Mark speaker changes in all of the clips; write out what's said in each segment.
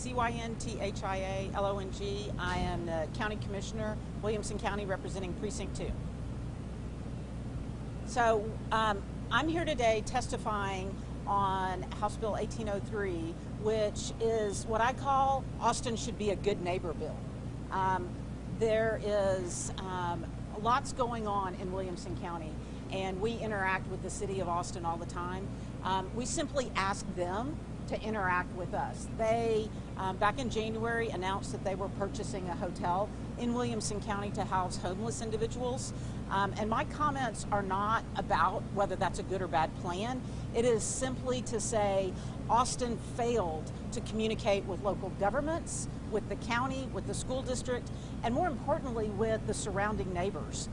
Speaker 1: C-Y-N-T-H-I-A-L-O-N-G. I am the County Commissioner, Williamson County, representing Precinct 2. So I'm here today testifying on House Bill 1803, which is what I call Austin should be a good neighbor bill. There is lots going on in Williamson County, and we interact with the city of Austin all the time. We simply ask them to interact with us. They, back in January, announced that they were purchasing a hotel in Williamson County to house homeless individuals. And my comments are not about whether that's a good or bad plan. It is simply to say Austin failed to communicate with local governments, with the county, with the school district, and more importantly, with the surrounding neighbors.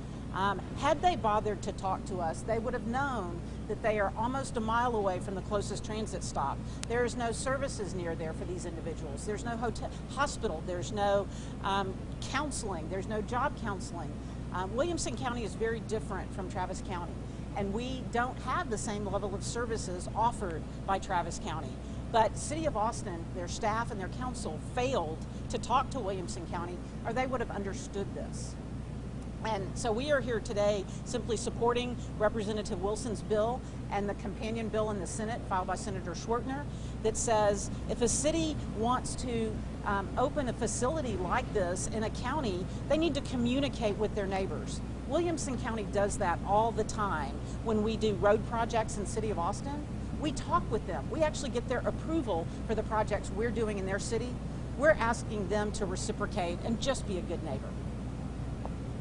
Speaker 1: Had they bothered to talk to us, they would have known that they are almost a mile away from the closest transit stop. There is no services near there for these individuals. There's no hospital, there's no counseling, there's no job counseling. Williamson County is very different from Travis County, and we don't have the same level of services offered by Travis County. But City of Austin, their staff and their council failed to talk to Williamson County, or they would have understood this. And so we are here today simply supporting Representative Wilson's bill and the companion bill in the Senate filed by Senator Schwertner that says if a city wants to open a facility like this in a county, they need to communicate with their neighbors. Williamson County does that all the time. When we do road projects in the City of Austin, we talk with them. We actually get their approval for the projects we're doing in their city. We're asking them to reciprocate and just be a good neighbor.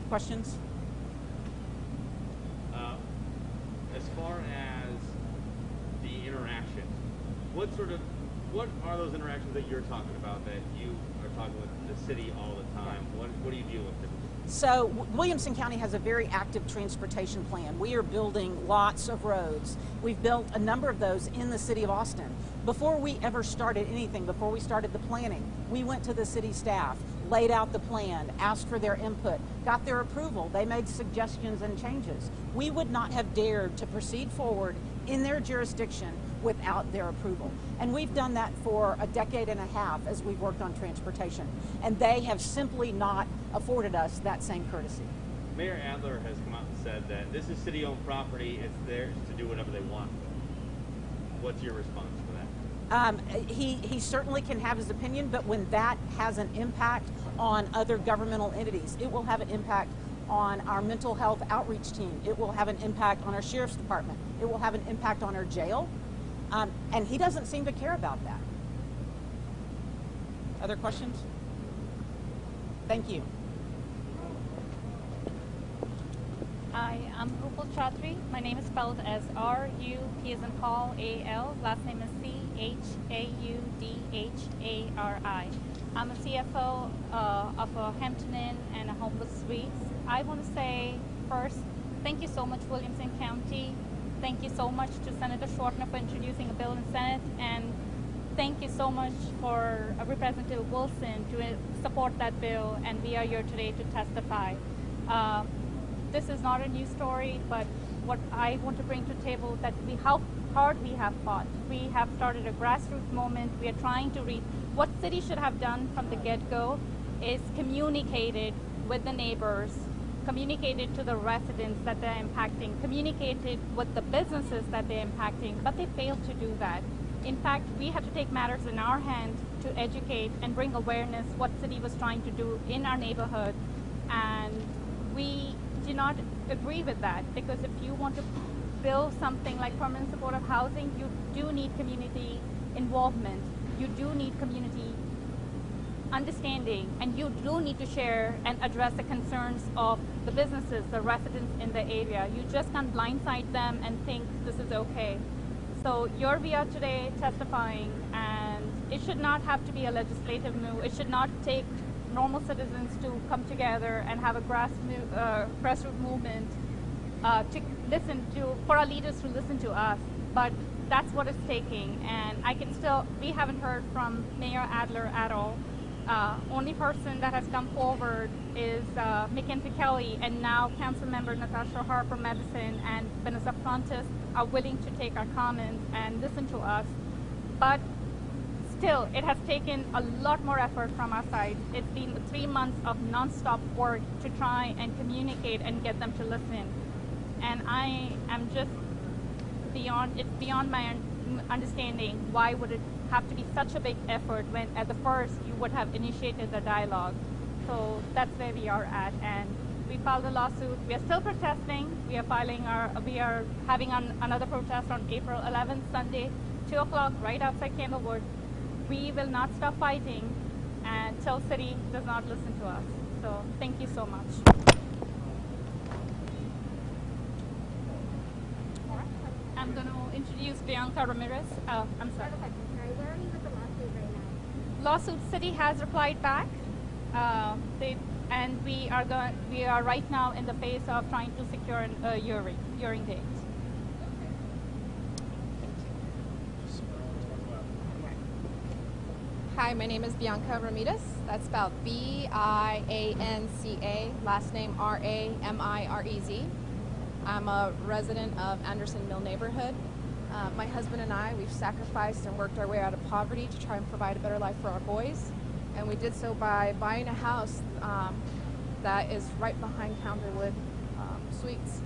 Speaker 1: Questions?
Speaker 2: As far as the interaction, what are those interactions that you're talking about, that you are talking with the city all the time? What do you deal with?
Speaker 1: So Williamson County has a very active transportation plan. We are building lots of roads. We've built a number of those in the city of Austin. Before we ever started anything, before we started the planning, we went to the city staff, laid out the plan, asked for their input, got their approval. They made suggestions and changes. We would not have dared to proceed forward in their jurisdiction without their approval. And we've done that for a decade and a half as we've worked on transportation. And they have simply not afforded us that same courtesy.
Speaker 2: Mayor Adler has come out and said that this is city-owned property. It's theirs to do whatever they want with it. What's your response to that?
Speaker 1: He certainly can have his opinion, but when that has an impact on other governmental entities, it will have an impact on our mental health outreach team. It will have an impact on our sheriff's department. It will have an impact on our jail. And he doesn't seem to care about that. Other questions? Thank you.
Speaker 3: Hi, I'm Rupal Chaudhary. My name is spelled as R-U-P as in Paul, A-L. Last name is C-H-A-U-D-H-A-R-I. I'm a CFO of a Hampton Inn and a homeless suites. I want to say first, thank you so much, Williamson County. Thank you so much to Senator Schwertner for introducing a bill in the Senate, and thank you so much for Representative Wilson to support that bill, and we are here today to testify. This is not a new story, but what I want to bring to the table that how hard we have fought. We have started a grassroots movement. We are trying to reach what city should have done from the get-go is communicated with the neighbors, communicated to the residents that they're impacting, communicated with the businesses that they're impacting, but they failed to do that. In fact, we had to take matters in our hands to educate and bring awareness what city was trying to do in our neighborhood, and we do not agree with that, because if you want to build something like permanent supportive housing, you do need community involvement, you do need community understanding, and you do need to share and address the concerns of the businesses, the residents in the area. You just can't blindside them and think this is okay. So here we are today testifying, and it should not have to be a legislative move. It should not take normal citizens to come together and have a grassroots movement to listen to, for our leaders to listen to us. But that's what it's taking, and we haven't heard from Mayor Adler at all. Only person that has come forward is Mackenzie Kelly, and now Council Member Natasha Harper Madison and Vanessa Frontis are willing to take our comments and listen to us. But still, it has taken a lot more effort from our side. It's been 3 months of nonstop work to try and communicate and get them to listen. And I am just it's beyond my understanding. Why would it have to be such a big effort when at the first you would have initiated the dialogue? So that's where we are at. And we filed a lawsuit. We are still protesting. We are having another protest on April 11th, Sunday, 2 o'clock, right outside Candlewood. We will not stop fighting until city does not listen to us. So thank you so much. I'm going to introduce Bianca Ramirez. I'm sorry.
Speaker 4: Where are you with the lawsuit right now?
Speaker 3: Lawsuit city has replied back, and we are right now in the phase of trying to secure a hearing date.
Speaker 5: Hi, my name is Bianca Ramirez. That's spelled B-I-A-N-C-A, last name R-A-M-I-R-E-Z. I'm a resident of Anderson Mill neighborhood. My husband and I, we've sacrificed and worked our way out of poverty to try and provide a better life for our boys. And we did so by buying a house that is right behind Candlewood Suites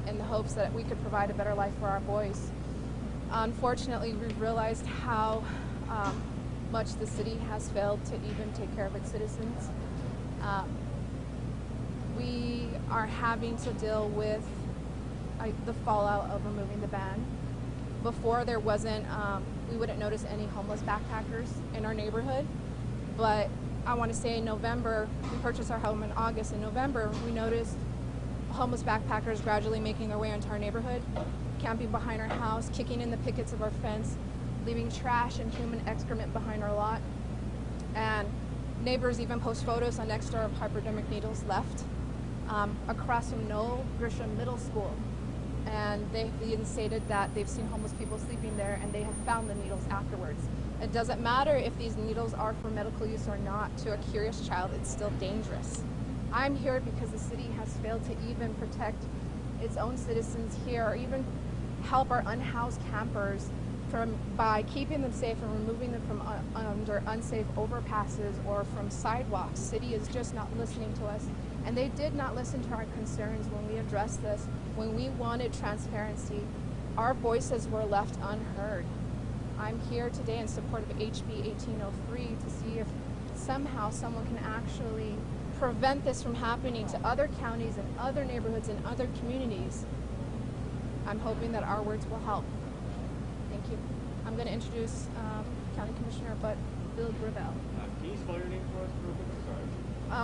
Speaker 5: in the hopes that we could provide a better life for our boys. Unfortunately, we've realized how much the city has failed to even take care of its citizens. We are having to deal with the fallout of removing the ban. Before there wasn't, we wouldn't notice any homeless backpackers in our neighborhood, but I want to say in November, we purchased our home in August. In November, we noticed homeless backpackers gradually making their way into our neighborhood, camping behind our house, kicking in the pickets of our fence, leaving trash and human excrement behind our lot. And neighbors even post photos on next door of hypodermic needles left across from Noel Grisham Middle School. And they've even stated that they've seen homeless people sleeping there and they have found the needles afterwards. It doesn't matter if these needles are for medical use or not. To a curious child, it's still dangerous. I'm here because the city has failed to even protect its own citizens here, or even help our unhoused campers by keeping them safe and removing them from under unsafe overpasses or from sidewalks. City is just not listening to us. And they did not listen to our concerns when we addressed this. When we wanted transparency, our voices were left unheard. I'm here today in support of HB 1803 to see if somehow someone can actually prevent this from happening to other counties and other neighborhoods and other communities. I'm hoping that our words will help. Thank you. I'm going to introduce County Commissioner Bill Gravel.
Speaker 2: Can you spell your name for us real quick? Sorry.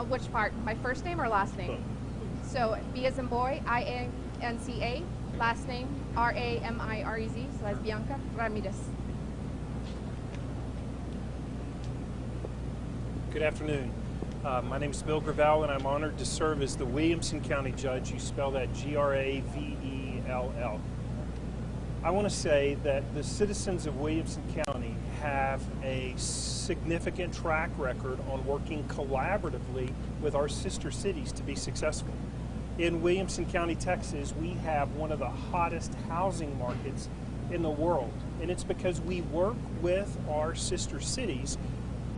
Speaker 5: Which part? My first name or last name?
Speaker 2: Both.
Speaker 5: So B as in boy, I-A-N-C-A, last name R-A-M-I-R-E-Z, so that's Bianca Ramirez.
Speaker 6: Good afternoon. My name is Bill Gravel, and I'm honored to serve as the Williamson County Judge. You spell that G-R-A-V-E-L-L. I want to say that the citizens of Williamson County have a significant track record on working collaboratively with our sister cities to be successful. In Williamson County, Texas, we have one of the hottest housing markets in the world, and it's because we work with our sister cities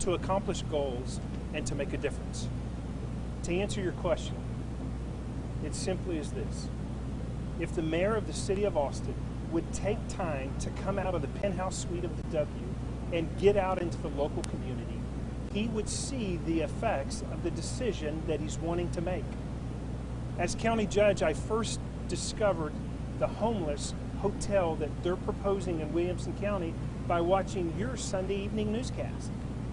Speaker 6: to accomplish goals and to make a difference. To answer your question, it simply is this. If the mayor of the city of Austin would take time to come out of the penthouse suite of the W and get out into the local community, he would see the effects of the decision that he's wanting to make. As county judge, I first discovered the homeless hotel that they're proposing in Williamson County by watching your Sunday evening newscast.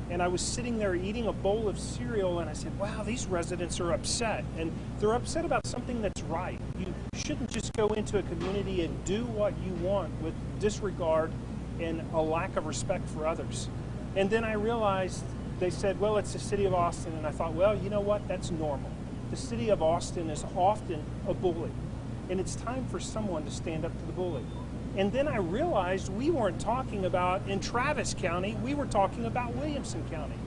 Speaker 6: And I was sitting there eating a bowl of cereal, and I said, wow, these residents are upset. And they're upset about something that's right. You shouldn't just go into a community and do what you want with disregard and a lack of respect for others. And then I realized they said, well, it's the city of Austin. And I thought, well, you know what? That's normal. The city of Austin is often a bully. And it's time for someone to stand up to the bully. And then I realized we weren't talking about in Travis County, we were talking about Williamson County.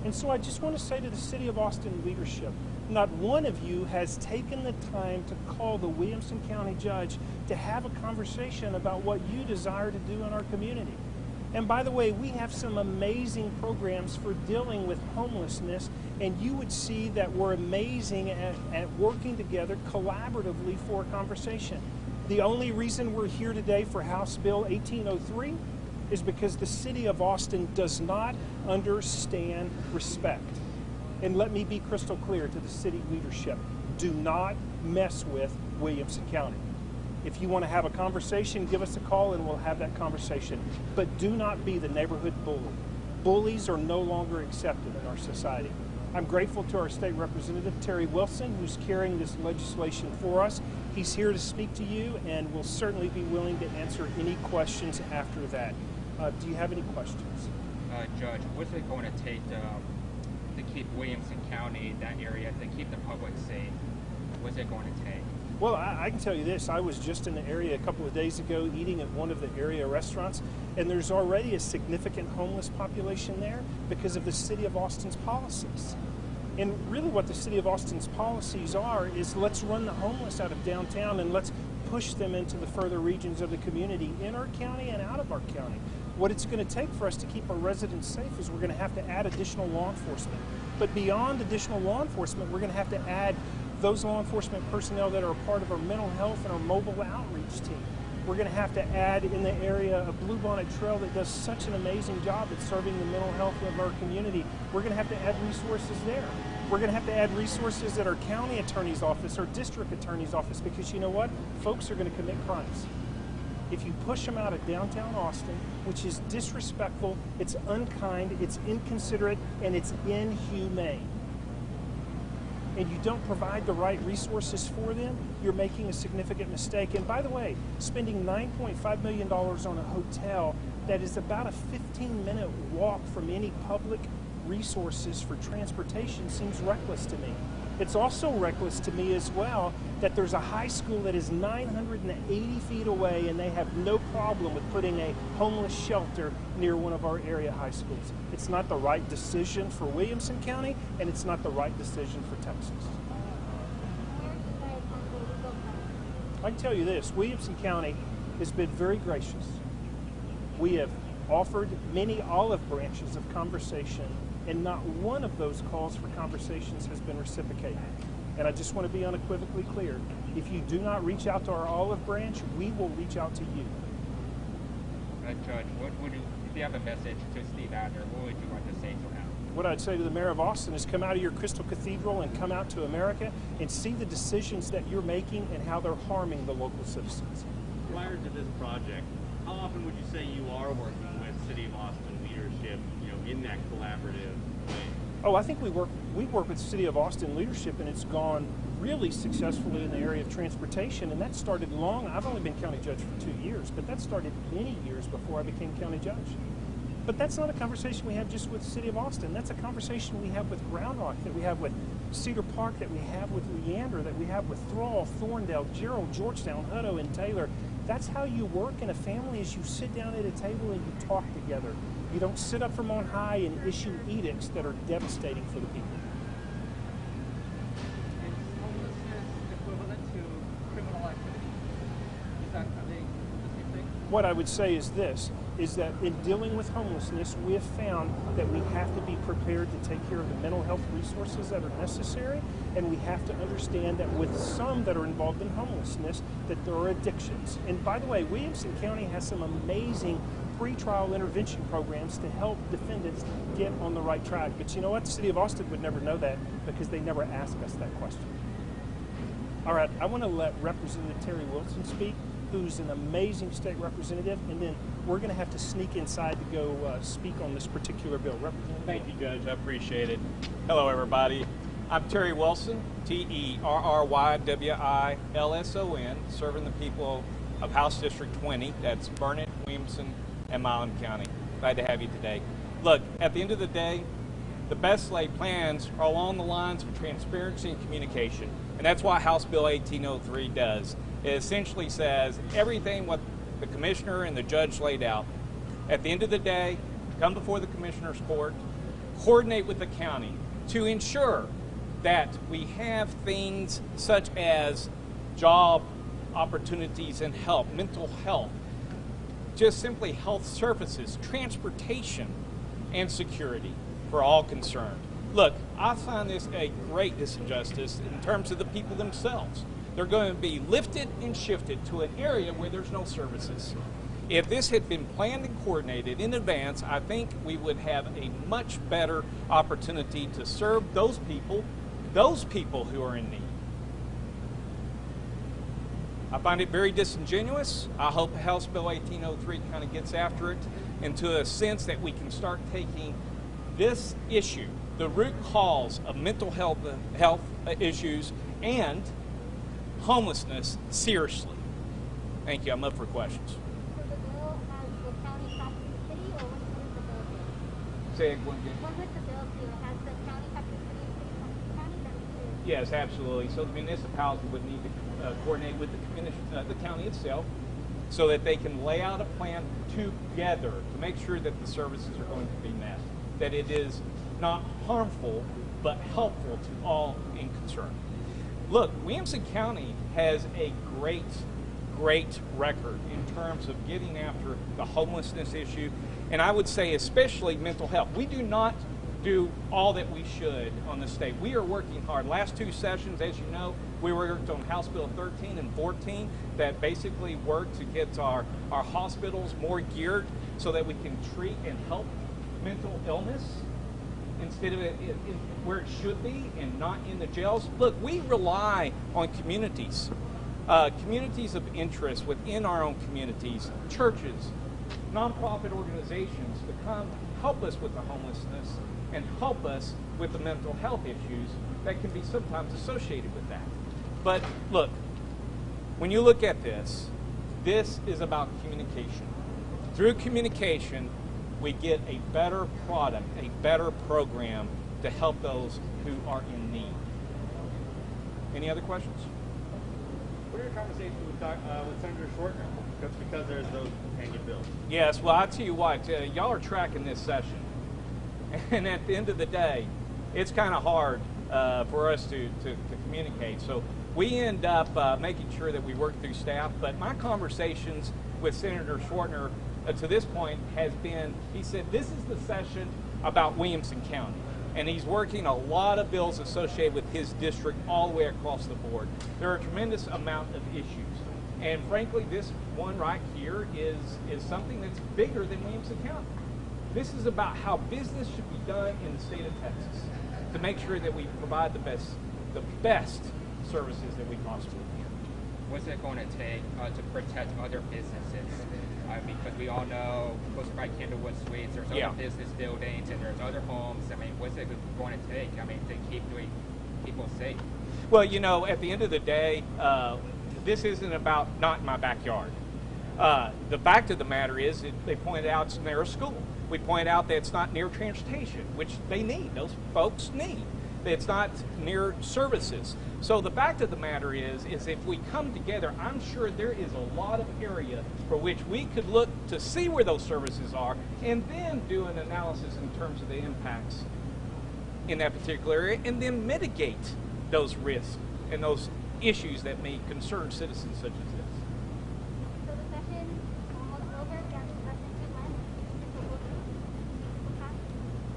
Speaker 6: And so I just want to say to the City of Austin leadership, not one of you has taken the time to call the Williamson County judge to have a conversation about what you desire to do in our community. And by the way, we have some amazing programs for dealing with homelessness, and you would see that we're amazing at working together collaboratively for a conversation. The only reason we're here today for House Bill 1803 is because the city of Austin does not understand respect. And let me be crystal clear to the city leadership. Do not mess with Williamson County. If you want to have a conversation, give us a call and we'll have that conversation. But do not be the neighborhood bully. Bullies are no longer accepted in our society. I'm grateful to our state representative, Terry Wilson, who's carrying this legislation for us. He's here to speak to you and will certainly be willing to answer any questions after that. Do you have any questions?
Speaker 7: Judge, what's it going to take to keep Williamson County, that area, to keep the public safe? What's it going to take?
Speaker 6: Well, I can tell you this. I was just in the area a couple of days ago eating at one of the area restaurants, and there's already a significant homeless population there because of the city of Austin's policies. And really what the city of Austin's policies are is let's run the homeless out of downtown and let's push them into the further regions of the community in our county and out of our county. What it's going to take for us to keep our residents safe is we're going to have to add additional law enforcement. But beyond additional law enforcement, we're going to have to add those law enforcement personnel that are a part of our mental health and our mobile outreach team. We're going to have to add in the area a Bluebonnet Trail that does such an amazing job at serving the mental health of our community. We're going to have to add resources there. We're going to have to add resources at our county attorney's office, our district attorney's office, because you know what? Folks are going to commit crimes. If you push them out of downtown Austin, which is disrespectful, it's unkind, it's inconsiderate, and it's inhumane, and you don't provide the right resources for them, you're making a significant mistake. And by the way, spending $9.5 million on a hotel that is about a 15-minute walk from any public resources for transportation seems reckless to me. It's also reckless to me as well that there's a high school that is 980 feet away and they have no problem with putting a homeless shelter near one of our area high schools. It's not the right decision for Williamson County, and it's not the right decision for Texas. I can tell you this, Williamson County has been very gracious. We have offered many olive branches of conversation, and not one of those calls for conversations has been reciprocated. And I just want to be unequivocally clear. If you do not reach out to our olive branch, we will reach out to you.
Speaker 7: Judge, if you have a message to Steve Adler, what would you like to say to him?
Speaker 6: What I'd say to the mayor of Austin is come out of your Crystal Cathedral and come out to America and see the decisions that you're making and how they're harming the local citizens.
Speaker 2: Prior to this project, how often would you say you are working with City of Austin leadership, in that collaborative way?
Speaker 6: Oh, I think we work with City of Austin leadership, and it's gone really successfully in the area of transportation, and that started I've only been county judge for 2 years, but that started many years before I became county judge. But that's not a conversation we have just with the City of Austin. That's a conversation we have with Ground Rock, that we have with Cedar Park, that we have with Leander, that we have with Thrall, Thorndale, Gerald, Georgetown, Hutto, and Taylor. That's how you work in a family, is you sit down at a table and you talk together. You don't sit up from on high and issue edicts that are devastating for the people.
Speaker 8: Is homelessness equivalent to criminal activity? Are they the same thing?
Speaker 6: What I would say is this, is that in dealing with homelessness, we have found that we have to be prepared to take care of the mental health resources that are necessary, and we have to understand that with some that are involved in homelessness, that there are addictions. And by the way, Williamson County has some amazing pretrial intervention programs to help defendants get on the right track. But you know what? The City of Austin would never know that because they never ask us that question. All right, I want to let Representative Terry Wilson speak, who's an amazing state representative, and then we're going to have to sneak inside to go speak on this particular bill. Representative.
Speaker 9: Thank you, Judge. I appreciate it. Hello, everybody. I'm Terry Wilson, TerryWilson, serving the people of House District 20. That's Burnett, Williamson, and Milam County. Glad to have you today. Look, at the end of the day, the best laid plans are along the lines of transparency and communication. And that's what House Bill 1803 does. It essentially says everything what the commissioner and the judge laid out. At the end of the day, come before the commissioner's court, coordinate with the county to ensure that we have things such as job opportunities and help, mental health, just simply health services, transportation, and security for all concerned. Look, I find this a great disinjustice in terms of the people themselves. They're going to be lifted and shifted to an area where there's no services. If this had been planned and coordinated in advance, I think we would have a much better opportunity to serve those people who are in need. I find it very disingenuous. I hope House Bill 1803 kind of gets after it into a sense that we can start taking this issue, the root cause of mental health issues and homelessness, seriously. Thank you. I'm up for questions.
Speaker 4: So the bill has the county copied the city, or what is the bill do?
Speaker 9: Say it again.
Speaker 4: What would the bill do? Has the county copied the city and city copied the county? That would be
Speaker 9: Yes, absolutely. So the municipality would need to coordinate with the county itself so that they can lay out a plan together to make sure that the services are going to be met, that it is not harmful but helpful to all in concern. Look, Williamson County has a great record in terms of getting after the homelessness issue, and I would say especially mental health. We do not do all that we should on the state. We are working hard. Last two sessions, as you know, we worked on House Bill 13 and 14 that basically work to get our hospitals more geared so that we can treat and help mental illness instead of it where it should be and not in the jails. Look, we rely on communities, communities of interest within our own communities, churches, nonprofit organizations to come help us with the homelessness and help us with the mental health issues that can be sometimes associated with that. But look, when you look at this is about communication. Through communication, we get a better product, a better program to help those who are in need. Any other questions?
Speaker 2: What are your conversations with Senator Shortner? That's because there's those companion bills.
Speaker 9: Yes, well, I'll tell you what, y'all are tracking this session. And at the end of the day, it's kind of hard for us to communicate. So we end up making sure that we work through staff. But my conversations with Senator Shortner to this point has been, he said, this is the session about Williamson County. And he's working a lot of bills associated with his district all the way across the board. There are a tremendous amount of issues. And frankly, this one right here is something that's bigger than Williamson County. This is about how business should be done in the state of Texas to make sure that we provide the best services that we possibly can.
Speaker 7: What's it going to take to protect other businesses? Because we all know, close by Candlewood Suites, there's other business buildings and there's other homes. I mean, what's it going to take? I mean, to keep people safe?
Speaker 9: Well, you know, at the end of the day, this isn't about not in my backyard. The fact of the matter is, they pointed out it's near a school. We point out that it's not near transportation, which they need. Those folks need. It's not near services. So the fact of the matter is if we come together, I'm sure there is a lot of area for which we could look to see where those services are and then do an analysis in terms of the impacts in that particular area and then mitigate those risks and those issues that may concern citizens such as this.
Speaker 4: So the session almost over, and less than 2 months.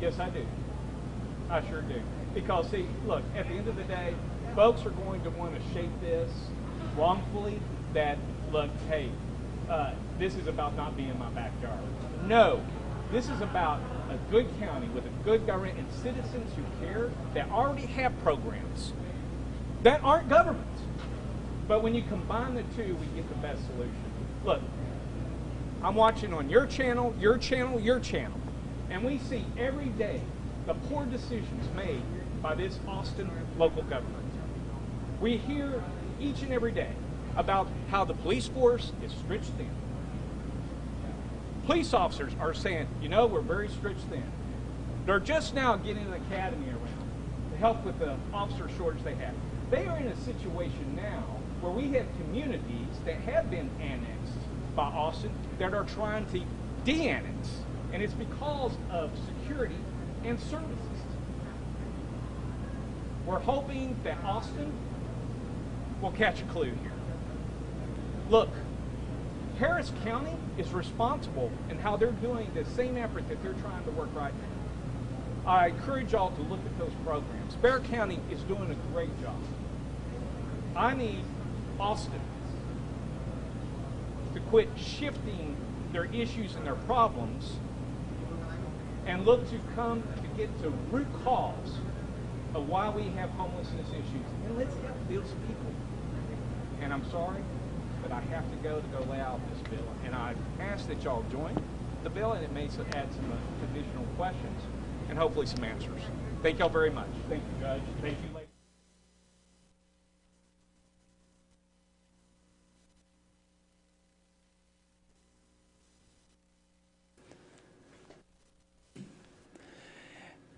Speaker 9: Yes, I do. I sure do. Because, see, look, at the end of the day, folks are going to want to shape this wrongfully that, look, hey, this is about not being in my backyard. No, this is about a good county with a good government and citizens who care that already have programs that aren't government. But when you combine the two, we get the best solution. Look, I'm watching on your channel, and we see every day the poor decisions made by this Austin local government. We hear each and every day about how the police force is stretched thin. Police officers are saying, you know, we're very stretched thin. They're just now getting an academy around to help with the officer shortage they have. They are in a situation now where we have communities that have been annexed by Austin that are trying to de-annex. And it's because of security and services. We're hoping that Austin will catch a clue here. Look, Harris County is responsible in how they're doing the same effort that they're trying to work right now. I encourage y'all to look at those programs. Bexar County is doing a great job. I need Austin to quit shifting their issues and their problems and look to come to get to root cause of why we have homelessness issues. And let's help build some people. And I'm sorry, but I have to go lay out this bill. And I ask that y'all join the bill, and it may add some additional questions and hopefully some answers. Thank y'all very much. Thank you, Judge. Thank you, ladies.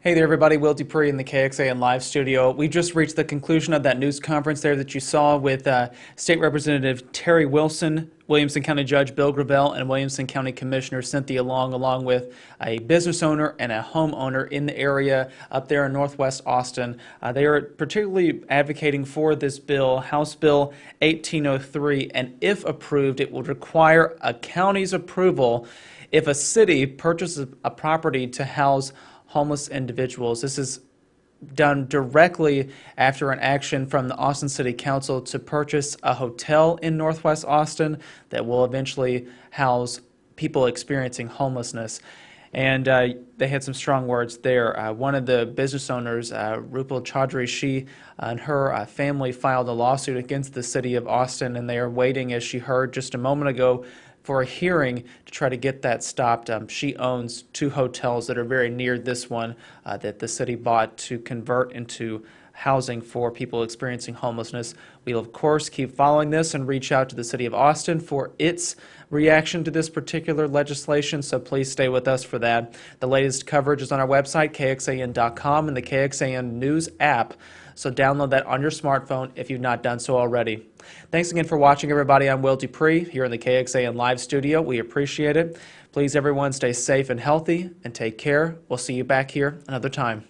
Speaker 10: Hey there, everybody. Will Dupree in the KXAN Live studio. We just reached the conclusion of that news conference there that you saw with State Representative Terry Wilson, Williamson County Judge Bill Gravel, and Williamson County Commissioner Cynthia Long, along with a business owner and a homeowner in the area up there in Northwest Austin. They are particularly advocating for this bill, House Bill 1803, and if approved, it would require a county's approval if a city purchases a property to house homeless individuals. This is done directly after an action from the Austin City Council to purchase a hotel in Northwest Austin that will eventually house people experiencing homelessness. And they had some strong words there. One of the business owners, Rupal Chaudhry, she and her family filed a lawsuit against the city of Austin, and they are waiting, as she heard just a moment ago, for a hearing to try to get that stopped. She owns 2 hotels that are very near this one that the city bought to convert into housing for people experiencing homelessness. We'll, of course, keep following this and reach out to the city of Austin for its reaction to this particular legislation, so please stay with us for that. The latest coverage is on our website, KXAN.com, and the KXAN News app, so download that on your smartphone if you've not done so already. Thanks again for watching, everybody. I'm Will Dupree here in the KXAN Live studio. We appreciate it. Please, everyone, stay safe and healthy and take care. We'll see you back here another time.